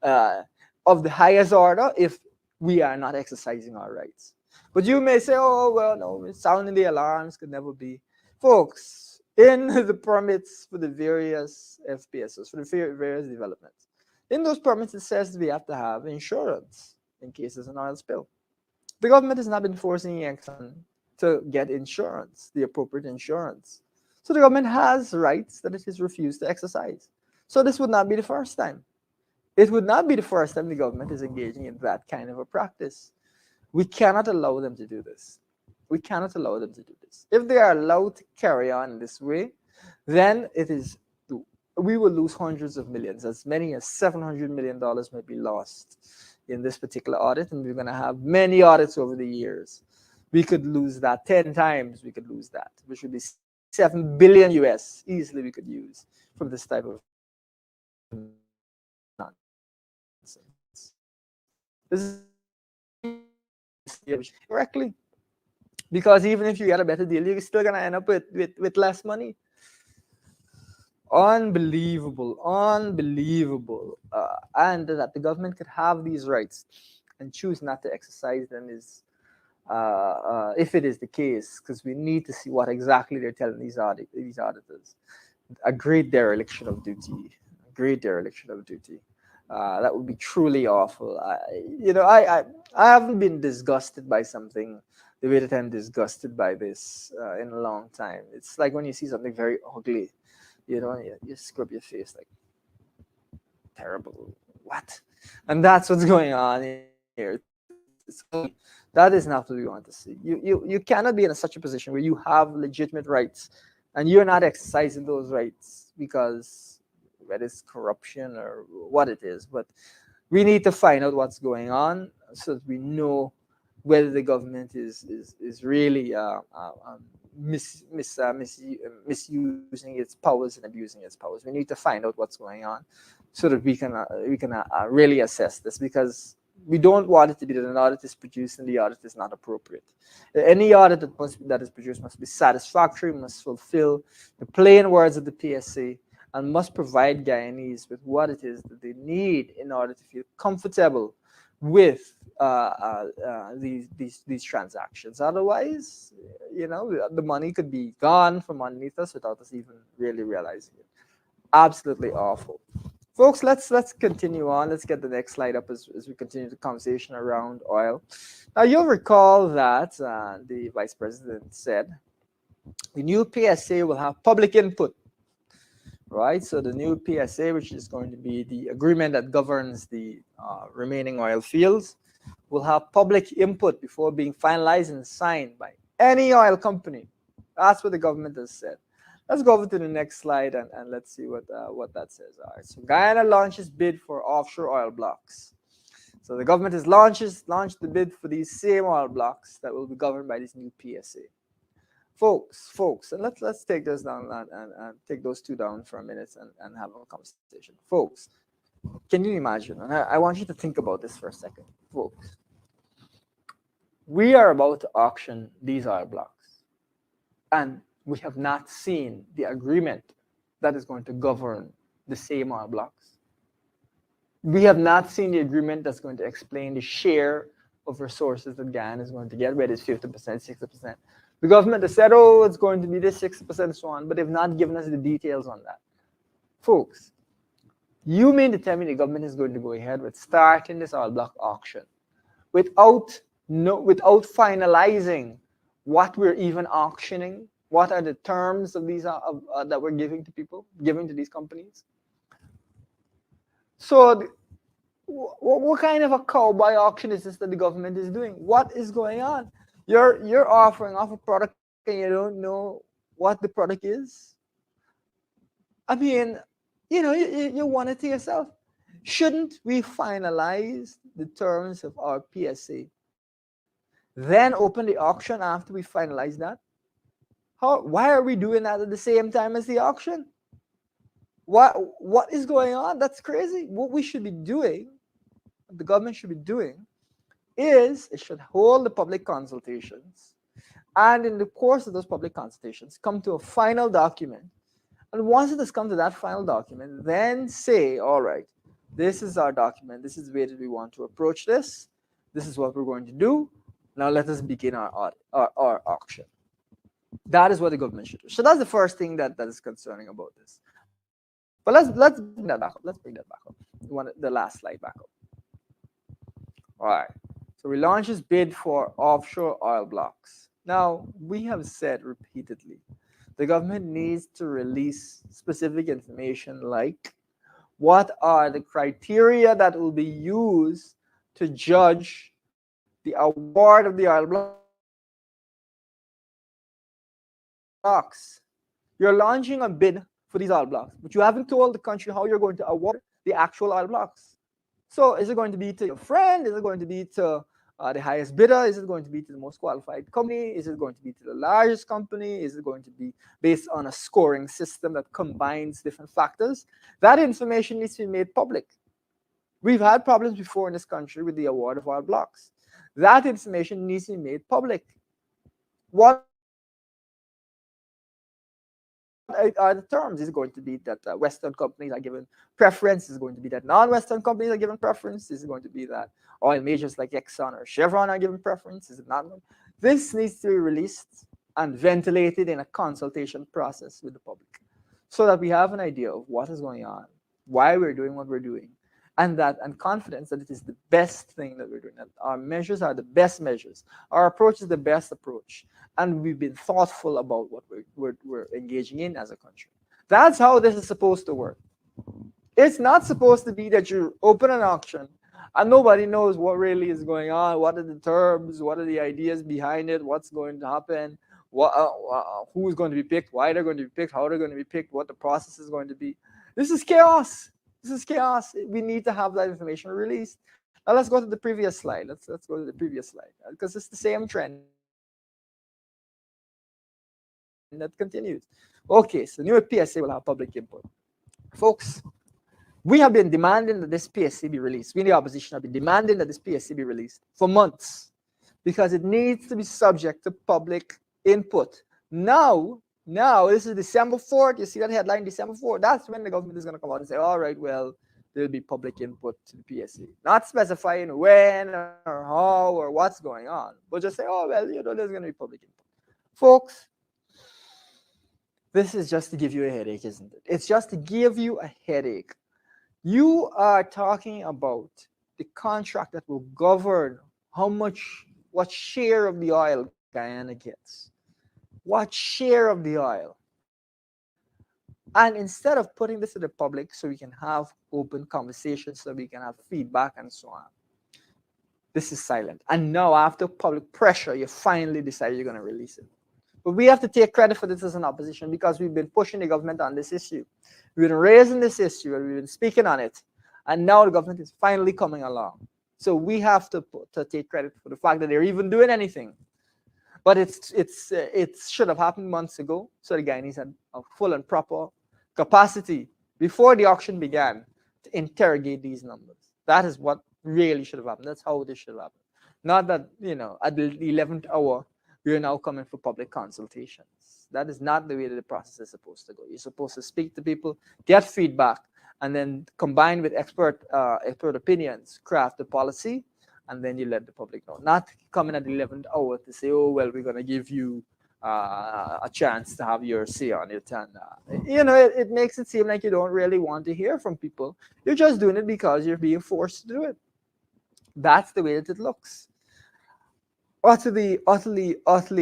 of the highest order if we are not exercising our rights. But you may say, oh, well, no, sounding the alarms could never be. Folks, in the permits for the various FPSOs, for the various developments, in those permits it says we have to have insurance in case there's an oil spill. The government has not been forcing Exxon to get insurance, the appropriate insurance. So the government has rights that it has refused to exercise. So this would not be the first time. It would not be the first time the government is engaging in that kind of a practice. We cannot allow them to do this. We cannot allow them to do this. If they are allowed to carry on in this way, then we will lose hundreds of millions. As many as $700 million may be lost in this particular audit, and we're going to have many audits over the years. We could lose that 10 times. We could lose that, which would be 7 billion US easily we could use from this type of nonsense. This is correctly, because even if you get a better deal, you're still gonna end up with less money. Unbelievable, and that the government could have these rights and choose not to exercise them is, if it is the case, because we need to see what exactly they're telling these auditors. A great dereliction of duty. That would be truly awful. I haven't been disgusted by something the way that I'm disgusted by this in a long time. It's like when you see something very ugly, you scrub your face like, terrible. What? And that's what's going on here. That is not what we want to see. You cannot be in such a position where you have legitimate rights and you're not exercising those rights because whether it's corruption or what it is. But we need to find out what's going on so that we know whether the government is really misusing its powers and abusing its powers. We need to find out what's going on so that we can really assess this, because we don't want it to be that an audit is produced and the audit is not appropriate. Any audit that is produced must be satisfactory, must fulfill the plain words of the PSA, and must provide Guyanese with what it is that they need in order to feel comfortable with these transactions. Otherwise, the money could be gone from underneath us without us even really realizing it. Absolutely awful. Folks, let's continue on. Let's get the next slide up as we continue the conversation around oil. Now, you'll recall that the Vice President said the new PSA will have public input, right? So the new PSA, which is going to be the agreement that governs the remaining oil fields, will have public input before being finalized and signed by any oil company. That's what the government has said. Let's go over to the next slide and let's see what that says. All right, so Guyana launches bid for offshore oil blocks. So the government has launched the bid for these same oil blocks that will be governed by this new PSA. Folks, and let's take this down and take those two down for a minute and have a conversation. Folks, can you imagine? And I want you to think about this for a second. Folks, we are about to auction these oil blocks, and we have not seen the agreement that is going to govern the same oil blocks. We have not seen the agreement that's going to explain the share of resources that Guyana is going to get, whether it's 50%, 60%. The government has said, oh, it's going to be this 6%, so on, but they've not given us the details on that. Folks, you mean to tell me the government is going to go ahead with starting this oil block auction without finalizing what we're even auctioning? What are the terms of these that we're giving to people, giving to these companies? So what kind of a cowboy auction is this that the government is doing? What is going on? You're offering off a product and you don't know what the product is. I mean, you wonder to yourself, shouldn't we finalize the terms of our PSA, then open the auction after we finalize that? Why are we doing that at the same time as the auction? What is going on? That's crazy. What we should be doing, what the government should be doing, is it should hold the public consultations, and in the course of those public consultations, come to a final document. And once it has come to that final document, then say, all right, this is our document. This is the way that we want to approach this. This is what we're going to do. Now let us begin our auction. That is what the government should do. So that's the first thing that is concerning about this. But let's bring that back up. Let's bring that back up. The last slide back up. All right. So we launched this bid for offshore oil blocks. Now, we have said repeatedly, the government needs to release specific information like what are the criteria that will be used to judge the award of the oil blocks. You're launching a bid for these oil blocks, but you haven't told the country how you're going to award the actual oil blocks. So is it going to be to your friend? Is it going to be to the highest bidder? Is it going to be to the most qualified company? Is it going to be to the largest company? Is it going to be based on a scoring system that combines different factors? That information needs to be made public. We've had problems before in this country with the award of oil blocks. That information needs to be made public. What are the terms? Is it going to be that Western companies are given preference? Is it going to be that non-Western companies are given preference? Is it going to be that oil majors like Exxon or Chevron are given preference? Is it not? This needs to be released and ventilated in a consultation process with the public so that we have an idea of what is going on, why we're doing what we're doing, and confidence that it is the best thing that we're doing, that our measures are the best measures, our approach is the best approach, and we've been thoughtful about what we're engaging in as a country. That's how this is supposed to work. It's not supposed to be that you open an auction and nobody knows what really is going on, what are the terms, what are the ideas behind it, what's going to happen, who's going to be picked, why they're going to be picked, how they're going to be picked, what the process is going to be. This is chaos. This is chaos. We need to have that information released. Now let's go to the previous slide. Let's go to the previous slide because it's the same trend that continues. Okay, so new PSA will have public input. Folks, we have been demanding that this PSA be released. We in the opposition have been demanding that this PSA be released for months because it needs to be subject to public input. Now, this is December 4th. You see that headline, December 4th. That's when the government is going to come out and say, all right, well, there'll be public input to the PSA. Not specifying when or how or what's going on, but just say, oh, well, there's going to be public input. Folks, this is just to give you a headache, isn't it? It's just to give you a headache. You are talking about the contract that will govern what share of the oil Guyana gets. What share of the oil? And instead of putting this to the public so we can have open conversations, so we can have feedback and so on, this is silent. And now after public pressure, you finally decide you're going to release it. But we have to take credit for this as an opposition because we've been pushing the government on this issue. We've been raising this issue and we've been speaking on it. And now the government is finally coming along. So we have to take credit for the fact that they're even doing anything. But it should have happened months ago. So the Guyanese had a full and proper capacity before the auction began to interrogate these numbers. That is what really should have happened. That's how this should have happened. Not that, at the 11th hour, we're now coming for public consultations. That is not the way that the process is supposed to go. You're supposed to speak to people, get feedback, and then combine with expert opinions, craft a policy, and then you let the public know. Not coming at the 11th hour to say, oh, well, we're going to give you a chance to have your say on it. And, it makes it seem like you don't really want to hear from people. You're just doing it because you're being forced to do it. That's the way that it looks. Utterly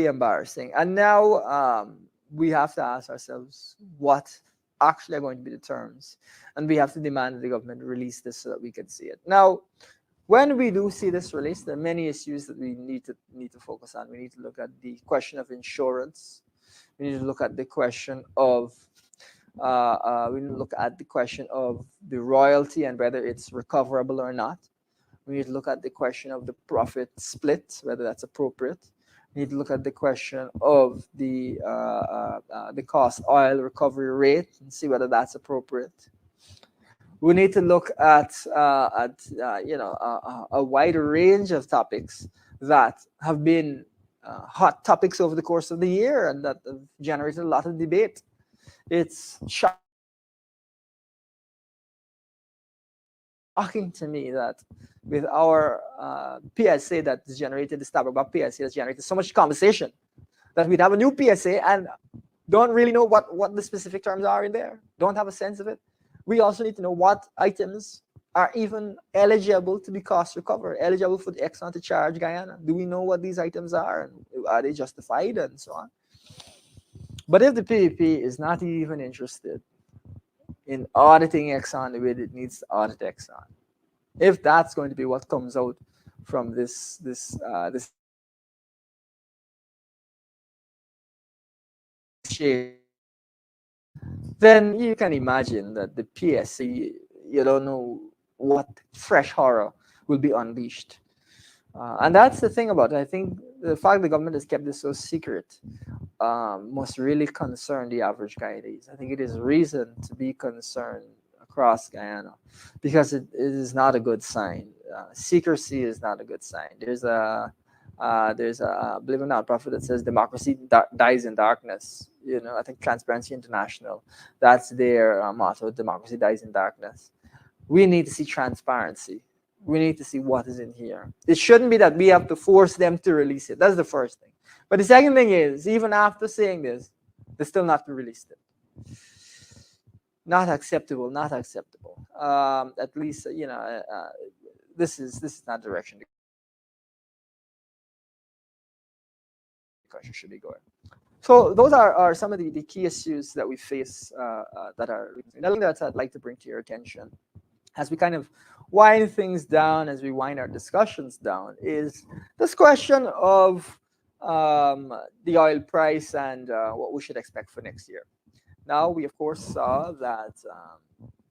embarrassing. And now we have to ask ourselves what actually are going to be the terms. And we have to demand that the government release this so that we can see it. Now, when we do see this release, there are many issues that we need to focus on. We need to look at the question of insurance. We need to look at the question of the royalty and whether it's recoverable or not. We need to look at the question of the profit split, whether that's appropriate. We need to look at the question of the cost oil recovery rate and see whether that's appropriate. We need to look at a wider range of topics that have been hot topics over the course of the year and that have generated a lot of debate. It's shocking to me that with our PSA that is generated, the Starbucks PSA has generated so much conversation that we'd have a new PSA and don't really know what the specific terms are in there, don't have a sense of it. We also need to know what items are even eligible to be cost recovered, eligible for the Exxon to charge Guyana. Do we know what these items are and are they justified and so on? But if the PEP is not even interested in auditing Exxon the way that it needs to audit Exxon, if that's going to be what comes out from this then you can imagine that the PSC, you don't know what fresh horror will be unleashed. And that's the thing about it. I think the fact the government has kept this so secret must really concern the average Guyanese. I think it is reason to be concerned across Guyana because it is not a good sign. Secrecy is not a good sign. There's a believe it or not, prophet that says democracy dies in darkness. I think Transparency International, that's their motto: democracy dies in darkness. We need to see transparency. We need to see what is in here. It shouldn't be that we have to force them to release it. That's the first thing. But the second thing is, even after saying this, they still not released it. Not acceptable. Not acceptable. At least this is not the direction the country should be going. So those are some of the key issues that we face that are another thing that I'd like to bring to your attention as we kind of wind things down, as we wind our discussions down, is this question of the oil price and what we should expect for next year. Now, we of course saw that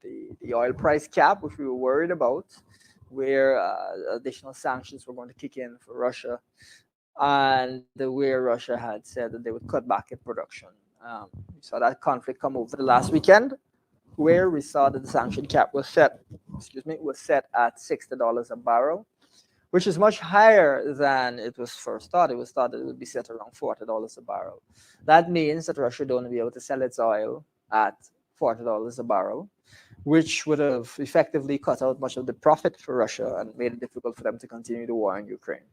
the oil price cap, which we were worried about, where additional sanctions were going to kick in for Russia, and where Russia had said that they would cut back in production. We saw that conflict come over the last weekend, where we saw that the sanction cap was set at $60 a barrel, which is much higher than it was first thought. It was thought that it would be set around $40 a barrel. That means that Russia don't be able to sell its oil at $40 a barrel, which would have effectively cut out much of the profit for Russia and made it difficult for them to continue the war in Ukraine.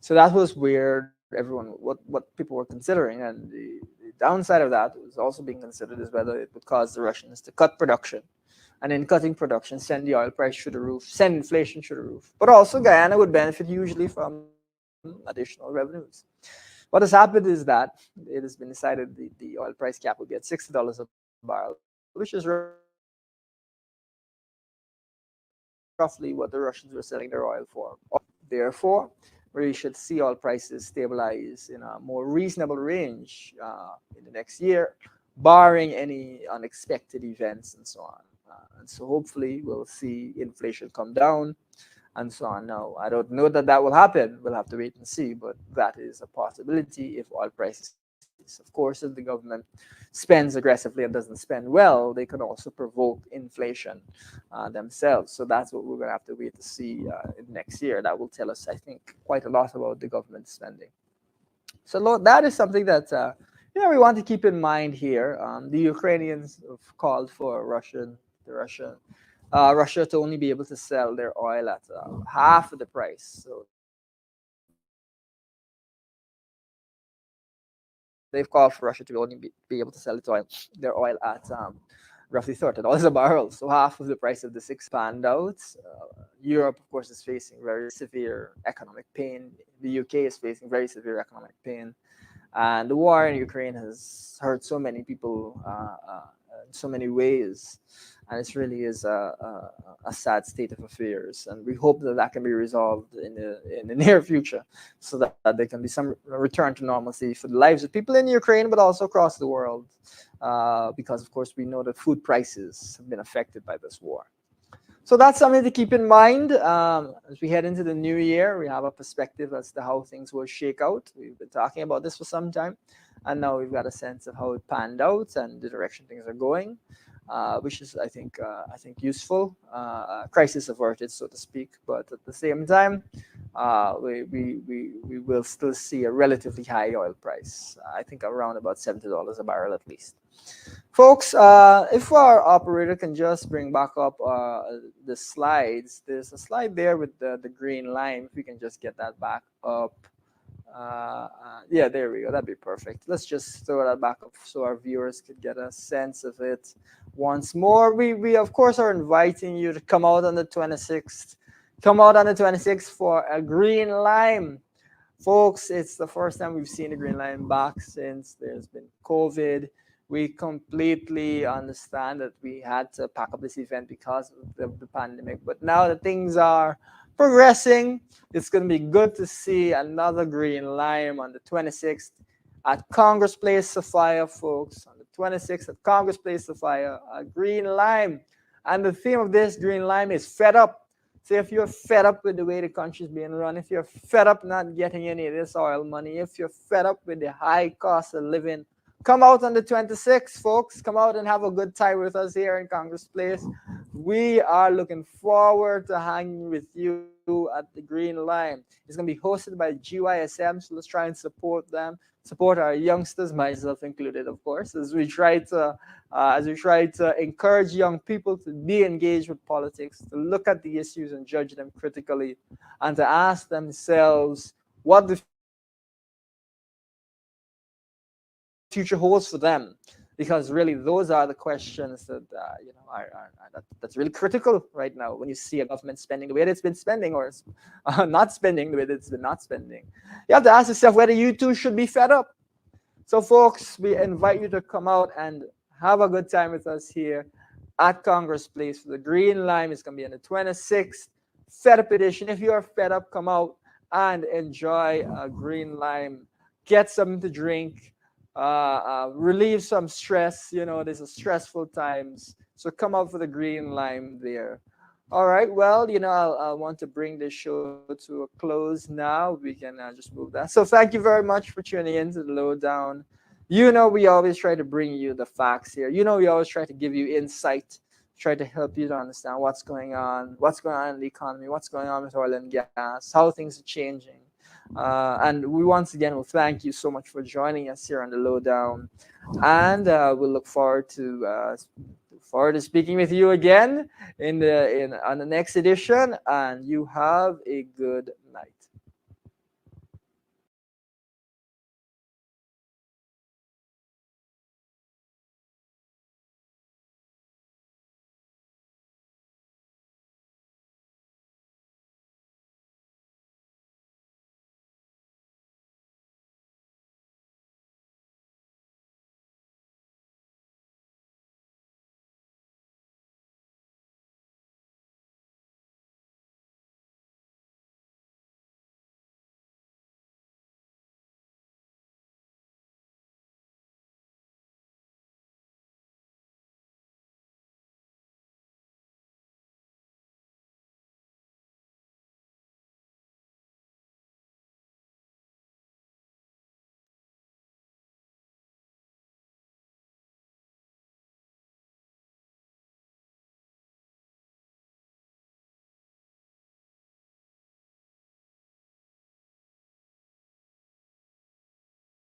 So that was where what people were considering, and the downside of that was also being considered is whether it would cause the Russians to cut production, and in cutting production, send the oil price through the roof, send inflation through the roof. But also Guyana would benefit hugely from additional revenues. What has happened is that it has been decided the oil price cap will be at $60 a barrel, which is roughly what the Russians were selling their oil for. Therefore, we should see oil prices stabilize in a more reasonable range in the next year, barring any unexpected events and so on. And so hopefully we'll see inflation come down and so on. Now, I don't know that will happen. We'll have to wait and see, but that is a possibility if oil prices increase. Of course, if the government spends aggressively and doesn't spend well, they can also provoke inflation themselves. So that's what we're going to have to wait to see next year. That will tell us, I think, quite a lot about the government spending. So that is something that we want to keep in mind here. The Ukrainians have called for Russia to only be able to sell their oil at half of the price. So they've called for Russia to only be able to sell their oil at roughly $30 a barrel, so half of the price of the six panned out. Europe, of course, is facing very severe economic pain. The UK is facing very severe economic pain. And the war in Ukraine has hurt so many people in so many ways. And it really is a sad state of affairs. And we hope that can be resolved in the near future so that there can be some return to normalcy for the lives of people in Ukraine, but also across the world. Because, of course, we know that food prices have been affected by this war. So that's something to keep in mind. As we head into the new year, we have a perspective as to how things will shake out. We've been talking about this for some time, and now we've got a sense of how it panned out and the direction things are going, which is, I think useful. Crisis averted, so to speak. But at the same time, we will still see a relatively high oil price. I think around about $70 a barrel at least. Folks, if our operator can just bring back up the slides. There's a slide there with the green line. If we can just get that back up. Yeah, there we go. That'd be perfect. Let's just throw that back up so our viewers could get a sense of it once more. We of course are inviting you to come out on the 26th. Come out on the 26th for a green lime. Folks, it's the first time we've seen a green lime back since there's been COVID. We completely understand that we had to pack up this event because of the pandemic. But now that things are progressing, it's going to be good to see another green lime on the 26th at Congress Place, Sophia, folks. On the 26th at Congress Place, Sophia, a green lime. And the theme of this green lime is fed up. So if you're fed up with the way the country is being run, if you're fed up not getting any of this oil money, if you're fed up with the high cost of living, come out on the 26th, folks. Come out and have a good time with us here in Congress Place. We are looking forward to hanging with you at the Green Lime. It's going to be hosted by GYSM, so let's try and support them, support our youngsters, myself included, of course, as we try to encourage young people to be engaged with politics, to look at the issues and judge them critically, and to ask themselves what the future holds for them, because really those are the questions that that's really critical right now. When you see a government spending the way that it's been spending, or not spending the way that it's been not spending, you have to ask yourself whether you too should be fed up. So, folks, we invite you to come out and have a good time with us here at Congress Place for the Green Lime. It's going to be on the 26th, Fed Up edition. If you are fed up, come out and enjoy a Green Lime. Get something to drink. Relieve some stress. These are stressful times, so come out for the green lime there. All right, well, I want to bring this show to a close now. We can just move that. So thank you very much for tuning in to the Lowdown. We always try to bring you the facts here. We always try to give you insight, try to help you to understand what's going on in the economy, what's going on with oil and gas, how things are changing. And we once again will thank you so much for joining us here on the Lowdown, and we'll look forward to speaking with you again on the next edition. And you have a good night.